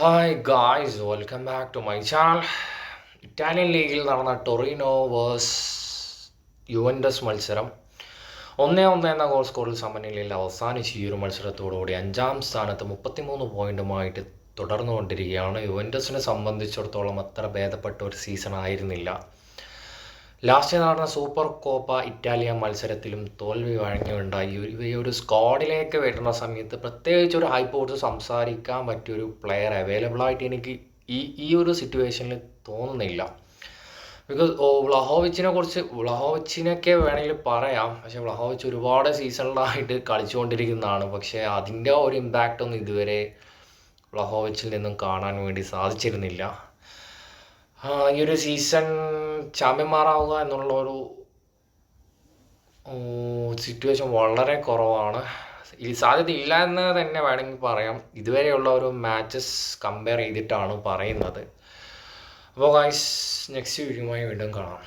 Hi guys, welcome back to my channel. Italian ലീഗിൽ നടന്ന ടൊറീനോ verse Juventus മത്സരം 1-1 എന്ന ഗോൾ സ്കോറിൽ സമനിലയിൽ അവസാനിച്ച് ഈ ഒരു മത്സരത്തോടുകൂടി 5-ാം സ്ഥാനത്ത് 33 പോയിന്റുമായിട്ട് തുടർന്നുകൊണ്ടിരിക്കുകയാണ്. യുവൻഡസിനെ സംബന്ധിച്ചിടത്തോളം അത്ര ഭേദപ്പെട്ട ഒരു സീസൺ ആയിരുന്നില്ല. ലാസ്റ്റ് നടന്ന സൂപ്പർ കോപ്പ ഇറ്റാലിയ മത്സരത്തിലും തോൽവി വഴങ്ങിയുണ്ടായി. ഈ ഒരു സ്ക്വാഡിലേക്ക് വരുന്ന സമയത്ത് പ്രത്യേകിച്ച് ഒരു ഹൈപ്പ് കൊടുത്ത് സംസാരിക്കാൻ പറ്റിയൊരു പ്ലെയർ അവൈലബിൾ ആയിട്ട് എനിക്ക് ഈ ഒരു സിറ്റുവേഷനിൽ തോന്നുന്നില്ല. ബിക്കോസ് വ്ളഹോവിച്ചിനൊക്കെ വേണമെങ്കിൽ പറയാം, പക്ഷേ വ്ളഹോവിച്ച് ഒരുപാട് സീസണിലായിട്ട് കളിച്ചുകൊണ്ടിരിക്കുന്നതാണ്. പക്ഷേ അതിൻ്റെ ഒരു ഇമ്പാക്റ്റ് ഒന്നും ഇതുവരെ വ്ളഹോവിച്ചിൽ നിന്നും കാണാൻ വേണ്ടി സാധിച്ചിരുന്നില്ല. ഈ ഒരു സീസൺ ചാമ്പ്യന്മാരാവുക എന്നുള്ള ഒരു സിറ്റുവേഷൻ വളരെ കുറവാണ്. ഈ സാധ്യത ഇല്ല എന്ന് തന്നെ വേണമെങ്കിൽ പറയാം. ഇതുവരെയുള്ള ഒരു മാച്ചസ് കമ്പയർ ചെയ്തിട്ടാണ് പറയുന്നത്. അപ്പോൾ ഗൈസ്, നെക്സ്റ്റ് വീഡിയോയുമായി വീണ്ടും കാണാം.